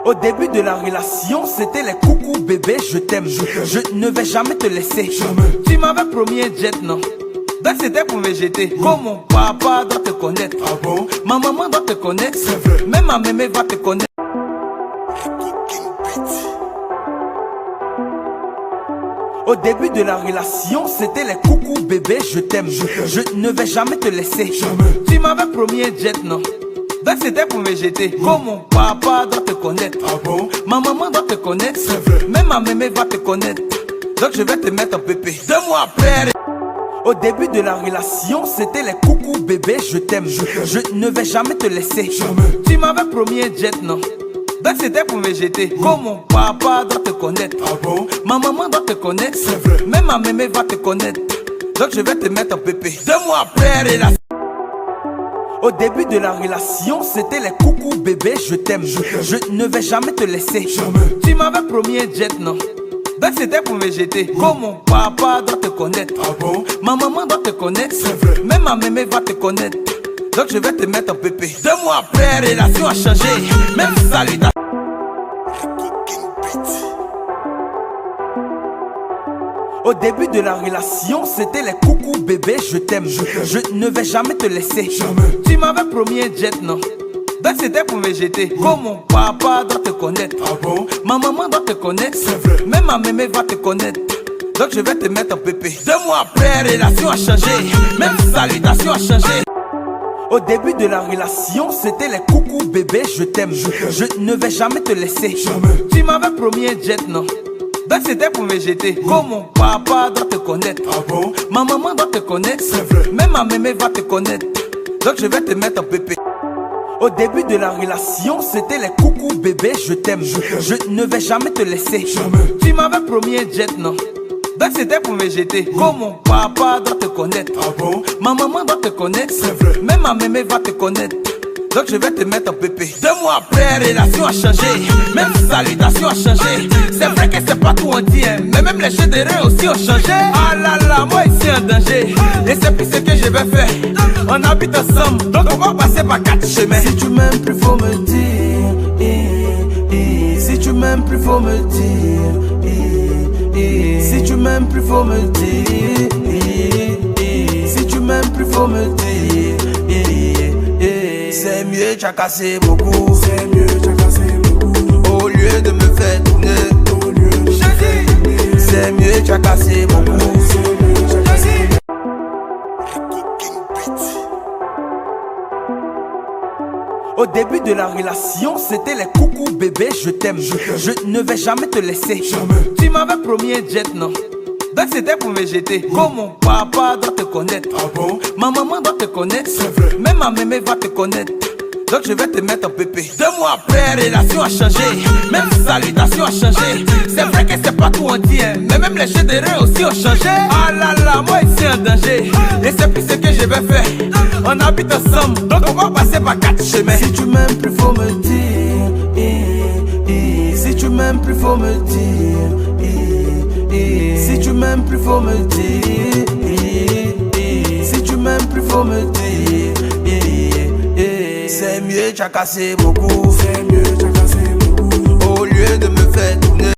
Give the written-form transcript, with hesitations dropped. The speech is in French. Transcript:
Au début de la relation, c'était les coucou bébé, je t'aime. Je ne vais jamais te laisser. Jamais. Tu m'avais promis un jet, non? Donc c'était pour végéter. Comme mon papa doit te connaître. Ah bon? Ma maman doit te connaître. C'est vrai. Même ma mémé va te connaître. Au début de la relation, c'était les coucou bébé, je t'aime. Je ne vais jamais te laisser. Jamais. Tu m'avais promis un jet, non? Donc c'était pour végéter. Comme mon papa doit te connaître. Ah bon? Ma maman doit te connaître. C'est vrai. Même ma mémé va te connaître. Donc je vais te mettre en pépé. 2 mois après. Au début de la relation, c'était les coucou bébé, je t'aime. Je ne vais jamais te laisser. Jamais. Tu m'avais promis un jet, non? Donc c'était pour végéter. Comme mon papa doit te connaître. Ah bon? Ma maman doit te connaître. C'est vrai. Même ma mémé va te connaître. Donc je vais te mettre en pépé. 2 mois après, relation. Au début de la relation, c'était les coucou bébé, je t'aime. Je ne vais jamais te laisser. Jamais. Tu m'avais promis un jet, non? Donc c'était pour végéter. Comme mon papa doit te connaître. Ah bon? Ma maman doit te connaître. C'est vrai. Même ma mémé va te connaître. Donc je vais te mettre en pépé. 2 mois après, relation a changé. Même salutation. Au début de la relation, c'était les coucou bébé, je t'aime. Je ne vais jamais te laisser. Jamais. Tu m'avais promis un jet, non? Donc c'était pour végéter. Comme mon papa doit te connaître. Ah bon? Ma maman doit te connaître. C'est vrai. Même ma mémé va te connaître. Donc je vais te mettre en pépé. 2 mois après, relation a changé. Même salutation a changé. Au début de la relation, c'était les coucou bébé, je t'aime. Je ne vais jamais te laisser. Jamais. Tu m'avais promis un jet, non? Donc c'était pour végéter. Comme mon papa doit te connaître. Ah bon? Ma maman doit te connaître. C'est vrai. Même ma mémé va te connaître. Donc je vais te mettre en pépé. Au début de la relation, c'était les coucou bébé, je t'aime. Je ne vais jamais te laisser. Jamais. Tu m'avais promis un jet, non? Donc c'était pour végéter. Comme mon papa doit te connaître. Ah bon? Ma maman doit te connaître. C'est vrai. Même ma mémé va te connaître. Donc je vais te mettre en pépé. 2 mois après, relation a changé. Même salutation a changé. C'est vrai que c'est pas tout on dit, hein. Mais même les jeux de reins aussi ont changé. Ah là là, moi ici en danger. Et c'est plus ce que je vais faire. On habite ensemble, donc on va passer par 4 chemins. Si tu m'aimes plus, faut me dire. Si tu m'aimes plus, faut me dire. Si tu m'aimes plus, faut me dire. Si tu m'aimes plus, faut me dire. C'est mieux, tu as cassé beaucoup. C'est mieux, tu as cassé beaucoup. Au lieu de me faire tourner. Au lieu de me faire tourner. C'est mieux, tu as cassé beaucoup. C'est mieux, tu as cassé Au début de la relation, c'était les coucou bébé, je t'aime. Je ne vais jamais te laisser. Jamais. Tu m'avais promis un jet, non? Donc c'était pour végéter. Comme mon papa doit te connaître. Ah bon? Ma maman doit te connaître. C'est vrai. Même ma mémé va te connaître. Donc je vais te mettre en pépé. 2 mois après, relation a changé. Même salutation a changé. C'est vrai que c'est pas tout on dit, hein. Mais même les jeux de reins aussi ont changé. Ah là là, moi ici en danger. Et c'est plus ce que je vais faire. On habite ensemble, donc on va passer par 4 chemins. Si tu m'aimes plus, faut me dire. Si tu m'aimes plus, faut me dire. Si tu m'aimes plus, faut me dire. Si tu m'aimes plus, faut me dire. C'est mieux, tu as cassé beaucoup. C'est mieux,